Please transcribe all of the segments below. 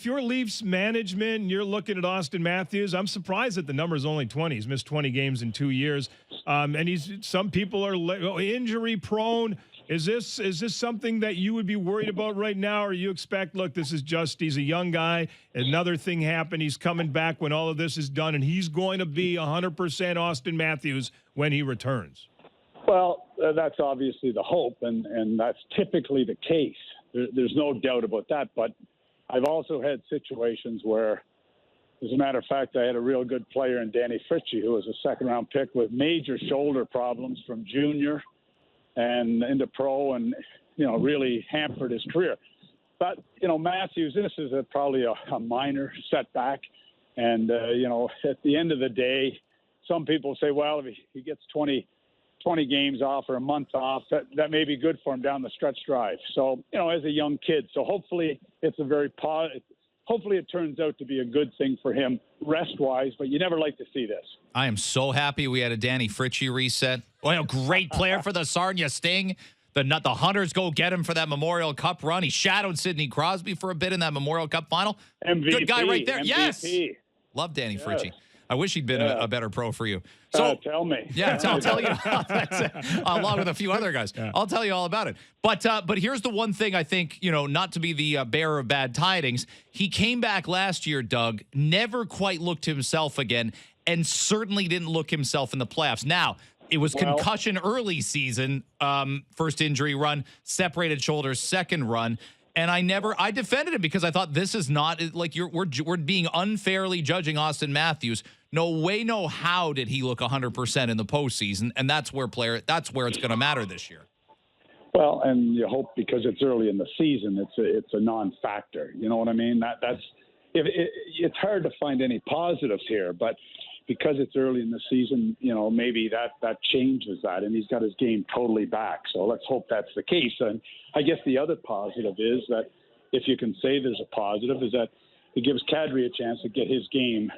you're Leafs management and you're looking at Auston Matthews, I'm surprised that the number is only 20. He's missed 20 games in 2 years, and some people are injury prone. Is this something that you would be worried about right now, or you expect, look, he's a young guy, another thing happened, he's coming back when all of this is done, and he's going to be 100% Auston Matthews when he returns? Well, that's obviously the hope, and that's typically the case. There's no doubt about that, but I've also had situations where, as a matter of fact, I had a real good player in Danny Fritchie, who was a second-round pick with major shoulder problems from junior and into pro, and really hampered his career. But Matthews, this is probably a minor setback, and at the end of the day, some people say, well, if he gets 20 games off or a month off, that may be good for him down the stretch drive. So as a young kid, so hopefully it's a very positive. Hopefully it turns out to be a good thing for him rest-wise, but you never like to see this. I am so happy we had a Danny Fritchie reset. Well, a great player for the Sarnia Sting. The Hunters go get him for that Memorial Cup run. He shadowed Sidney Crosby for a bit in that Memorial Cup final. MVP, good guy right there. MVP. Yes. Love Danny Fritchie. I wish he'd been a better pro for you. So tell me. Yeah, I'll tell you. Along with a few other guys. Yeah. I'll tell you all about it. But here's the one thing I think, not to be the bearer of bad tidings. He came back last year, Doug, never quite looked himself again, and certainly didn't look himself in the playoffs. Now, it was concussion early season, first injury run, separated shoulders, second run. And I defended him because I thought this is not like we're being unfairly judging Auston Matthews. No way, no how did he look 100% in the postseason, and that's where it's going to matter this year. Well, and you hope because it's early in the season, it's a non-factor. You know what I mean? It's hard to find any positives here, but because it's early in the season, maybe that changes that, and he's got his game totally back. So let's hope that's the case. And I guess the other positive is that, if you can say there's a positive, is that it gives Kadri a chance to get his game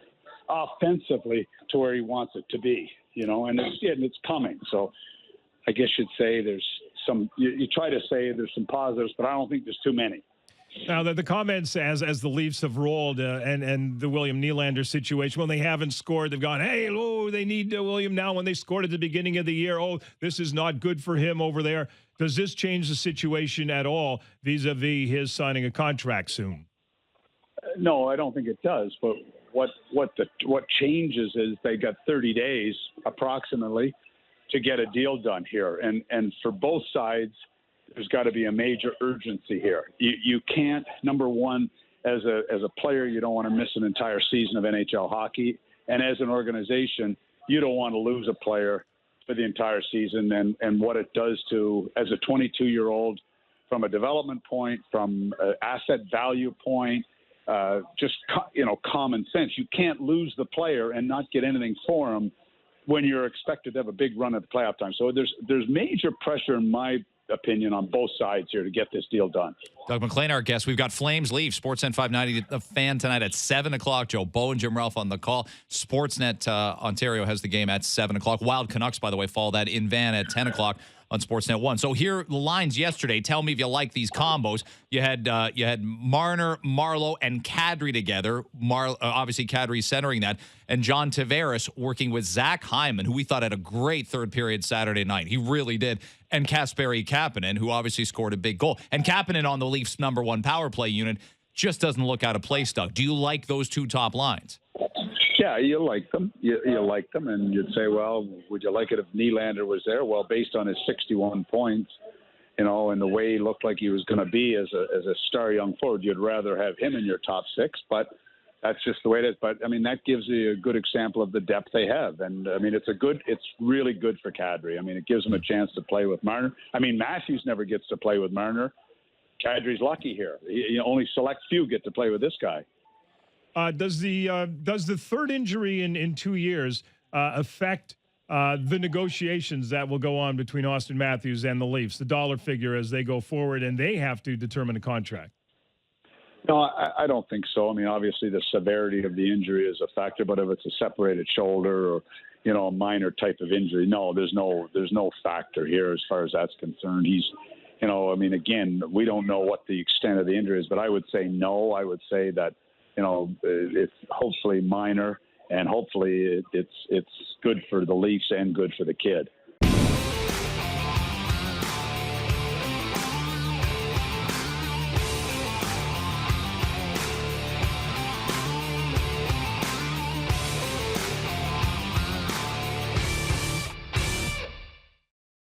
offensively to where he wants it to be, and it's coming. So I guess you'd say there's some, you try to say there's some positives, but I don't think there's too many. Now, the comments as the Leafs have rolled and the William Nylander situation, when they haven't scored, they've gone, hey, they need William now. When they scored at the beginning of the year, this is not good for him over there. Does this change the situation at all vis-a-vis his signing a contract soon? No, I don't think it does. But what changes is they got 30 days approximately to get a deal done here. And for both sides, there's got to be a major urgency here. You can't, number one, as a player, you don't want to miss an entire season of NHL hockey. And as an organization, you don't want to lose a player for the entire season. And what it does to, as a 22-year-old, from a development point, from an asset value point, common sense. You can't lose the player and not get anything for him when you're expected to have a big run at the playoff time. So there's major pressure, in my opinion, on both sides here to get this deal done. Doug MacLean, our guest. We've got Flames Leafs, Sportsnet 590, The Fan tonight at 7 o'clock. Joe Bow and Jim Ralph on the call. Sportsnet Ontario has the game at 7 o'clock. Wild Canucks, by the way, follow that in van at 10 o'clock on Sportsnet 1. So here are the lines yesterday. Tell me if you like these combos. You had Marner, Marleau, and Kadri together. Obviously, Kadri centering that. And John Tavares working with Zach Hyman, who we thought had a great third period Saturday night. He really did. And Kasperi Kapanen, who obviously scored a big goal. And Kapanen on the Leafs' #1 power play unit just doesn't look out of place, Doug. Do you like those two top lines? Yeah, you like them. You like them, and you'd say, well, would you like it if Nylander was there? Well, based on his 61 points, and the way he looked like he was going to be as a star young forward, you'd rather have him in your top six. But that's just the way it is. But I mean, that gives you a good example of the depth they have, and I mean, it's really good for Kadri. I mean, it gives him a chance to play with Marner. I mean, Matthews never gets to play with Marner. Kadri's lucky here. Only select few get to play with this guy. Does the third injury in 2 years affect the negotiations that will go on between Auston Matthews and the Leafs, the dollar figure as they go forward and they have to determine a contract? No, I don't think so. I mean, obviously the severity of the injury is a factor, but if it's a separated shoulder or, a minor type of injury, no, there's no factor here as far as that's concerned. you know, I mean, again, we don't know what the extent of the injury is, but I would say no. I would say that, you know, it's hopefully minor, and hopefully it's good for the Leafs and good for the kid.